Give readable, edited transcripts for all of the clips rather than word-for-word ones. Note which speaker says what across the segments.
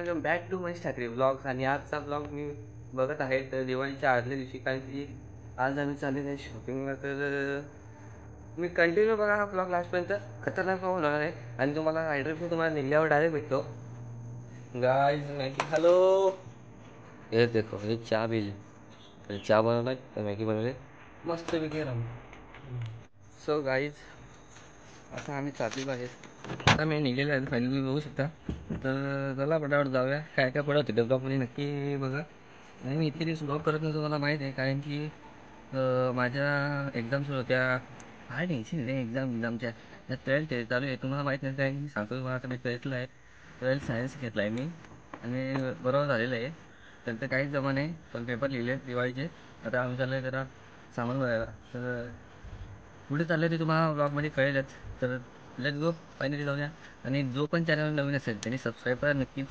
Speaker 1: Welcome back to Manish Thackeray blogs. आणि आजचा blog मी बघत आहे तर दिवाळीच्या आदल्या दिवशी, कारण की आज आम्ही चाललेलो आहे शॉपिंगला. तर मी कंटिन्यू बघा हा ब्लॉग लास्टपर्यंत. खतरनाक ब्लॉग होणार आहे आणि तुम्हाला ॲड्रेस मी तुम्हाला निघल्यावर डायरेक्ट भेटतो. गाईज मॅगी हॅलो, हे देखो हे चहा बिल चहा बनवला तर मॅगी बनवले मस्त वेगळे राहून. सो गाईज आता आम्ही चाललेलो आहे. आता मी निघलेलो आहे फायनली, तुम्ही बघू शकता. तर चला पटापट जाऊया. काय काय पडत होतं ब्लॉगमध्ये नक्की बघा. आणि मी इतके दिवस ब्लॉग करत नव्हतो, मला माहीत आहे, कारण की माझ्या एक्झाम्स होत्या. काय टेन्शन नाही एक्झामच्या. त्या 12th चालू आहे, तुम्हाला माहीत नाही काय सांगतो तुम्हाला. आता मी 12thला आहे, 12th सायन्स घेतला आहे मी आणि बरोबर झालेलं आहे. तर काहीच जमा नाही, पण पेपर लिहिले दिवाळीचे. आता आम्ही चाललं आहे जरा सामान बघायला. तर पुढे चाललं ते तुम्हाला ब्लॉगमध्ये कळेलच. तर लेट्स गो फायनली जाऊया. आणि जो पण चॅनल नवीन असेल त्यांनी सबस्क्राईब करा, नक्कीच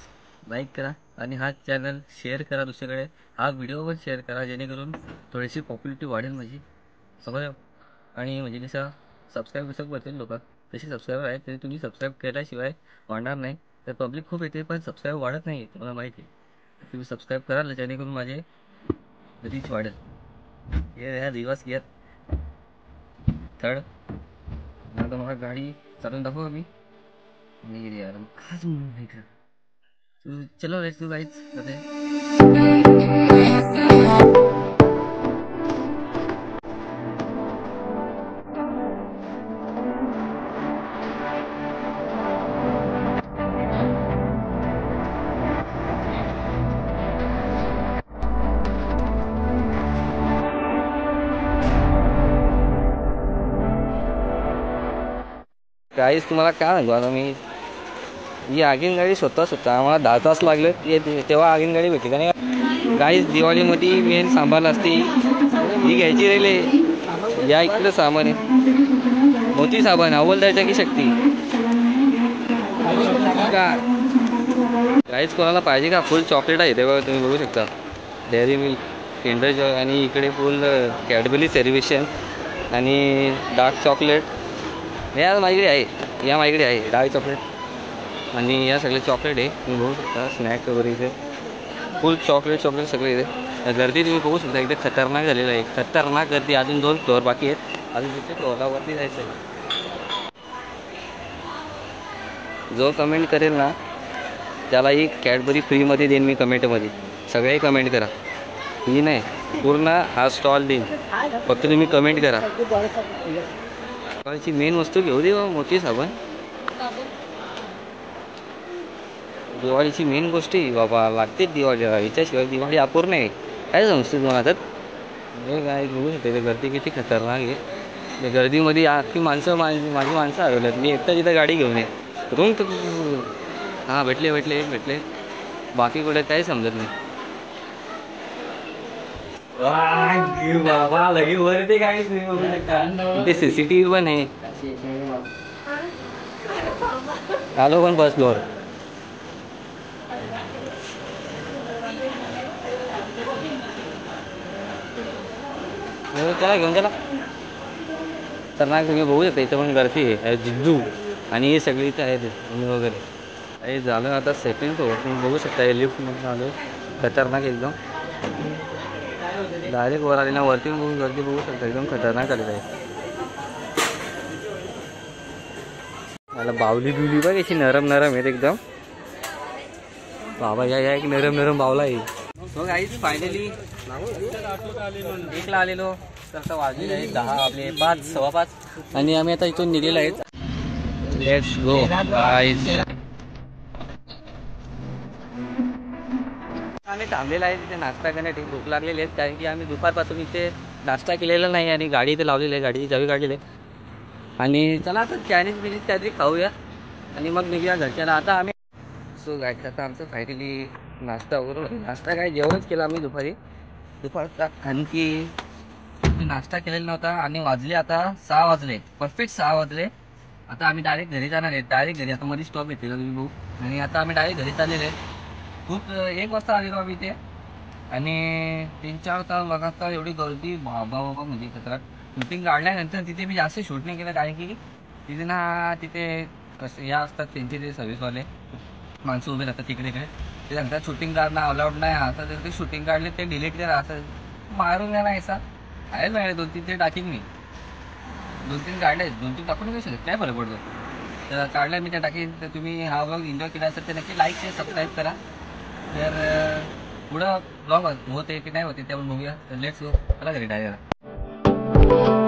Speaker 1: लाईक करा आणि हा चॅनल शेअर करा दुसरीकडे. हा व्हिडिओ पण शेअर करा, जेणेकरून थोडीशी पॉप्युलरिटी वाढेल माझी समजा. आणि म्हणजे जसं सबस्क्राईब करतील लोक, तसे सबस्क्रायबर आहेत तरी तुम्ही सबस्क्राईब केल्याशिवाय वाढणार नाही. तर पब्लिक खूप येते पण सबस्क्राईब वाढत नाही, तुम्हाला माहिती आहे. तुम्ही सबस्क्राईब कराल जेणेकरून माझे रीच वाढेल. हे रिवर्स गिअर थर्ड. आता मला गाडी चालून दाखवू मी. नहीं यार आज नहीं कर. तो चलो लेट्स गो गाइस, करते हैं. गाईस तुम्हाला काय सांगू आता मी. ही आगीन गाडी स्वतः आम्हाला 10 तास लागले तेव्हा आगीन गाडी भेटली. आणि गाईस दिवाळीमध्ये मेन सांभाळ असते ही घ्यायची राहिले. या इकडे सामान आहे, मोती साबण हवालदारच्या की शक्ती का गाईस कोणाला पाहिजे का. फुल चॉकलेट आहे तेव्हा तुम्ही बघू शकता. डेअरी मिल्क, किंडर जॉय आणि इकडे फुल कॅडबरी सेलिब्रेशन आणि डार्क चॉकलेट या माझ्याकडे आहे. या माझ्याकडे आहे डार्क चॉकलेट आणि या सगळे चॉकलेट आहे तुम्ही बघू शकता. स्नॅक वगैरे इथे फुल चॉकलेट सगळे इथे. गर्दी तुम्ही बघू शकता, एकदम खतरनाक झालेलं आहे, खतरनाक गर्दी. अजून 2 फ्लोअर बाकी आहेत, अजून तिथे फ्लोअरावरती जायचं आहे. जो कमेंट करेल ना त्याला एक कॅडबरी फ्रीमध्ये देईन मी कमेंटमध्ये. सगळे कमेंट करा, ही नाही पूर्ण हा स्टॉल देईन, फक्त तुम्ही कमेंट करा. दिवाळीची मेन वस्तू घेऊ दे मोती साबण. दिवाळीची मेन गोष्ट आहे बाबा, लागतेच दिवाळीला, याच्याशिवाय दिवाळी अपूर्ण आहे. काय समजते तुम्हाला तर. हे काय बघू शकते ते गर्दी किती खतरनाक आहे. त्या गर्दीमध्ये अख्खी माझी माणसं आलेली. मी एकटा तिथं गाडी घेऊन ये रूम तर हां भेटले बाकी कुठे काही समजत नाही. बाबा लगे वरती काहीच नाही. ते CCTV पण आहे. आलो पण फर्स्ट फ्लोअर. त्याला घेऊन चला. तर नाही तुम्ही बघू शकता इथं पण गर्दी आहे. जिद्दू आणि हे सगळी इथं आहेत वगैरे. हे झालं आता सेकंड फ्लोअर. तुम्ही बघू शकता हे लिफ्टमध्ये आलो, खतरनाक एकदम. डायरेक्ट वर आली ना, वरती बघून गर्दी बघू शकता, एकदम खतरनाक आलेलं आहे. मला बावली बिवली बघ अशी नरम आहेत एकदम. बाबा या एक नरम बावला आहे. तो गाईज फायनली 1ला आलेलो. तर वाजलेले आहे 10 आपले 5 सव्वा 5 आणि आम्ही आता इथून निघलेलो आहेत. Let's go guys. आम्ही थांबलेला आहे तिथे नाश्ता करण्यासाठी. भूक लागलेली आहेत कारण की आम्ही दुपारपासून इथे नाश्ता केलेला नाही आणि गाडी इथे लावलेली आहे, गाडीची चावी काढलेली आहे. आणि चला आता चायनीज बिनीज काहीतरी खाऊया आणि मग निघूया घरच्याला. आता आम्ही सो गाईज आता आमचं फायनली नाश्ता वगैरे. नाश्ता काय जेवणच केला आम्ही दुपारचा, कारण की नाश्ता केलेला नव्हता. आणि वाजले आता 6 वाजले, परफेक्ट 6 वाजले. आता आम्ही डायरेक्ट घरी जाणार आहे, डायरेक्ट घरी. आता मध्ये स्टॉप येते तुम्ही भाऊ. आणि आता आम्ही डायरेक्ट घरी चाललेले आहे. खूप 1 वाजता आलेलो आम्ही इथे आणि 3-4 तास बघा एवढी गर्दी बाबा म्हणजे खतरनाक. शूटिंग काढल्यानंतर तिथे मी जास्त शूट नाही केलं, कारण की तिथे ना तिथे कसं या असतात त्यांचे ते सर्व्हिसवाले, माणसं उभे राहतात तिकडे इकडे. ते सांगतात शूटिंग काढणं अलाउड नाही. आता जर ते शूटिंग काढले ते डिलीट करा. असं मारून घ्या नाही आहे नाही 2-3 ते टाकीन मी. 2-3 काढले 2-3 टाकून नाही शकत काय फरक पडतो. तर काढल्या मी त्या टाकीन. तर तुम्ही हा ब्लॉग एन्जॉय केला असेल तर नक्की लाईक शेअर सबस्क्राईब करा. तर पुढं ब्लॉग होते की नाही होते त्यावर बघूया. तर लेट्स गो. चला घरी डायरेक्ट.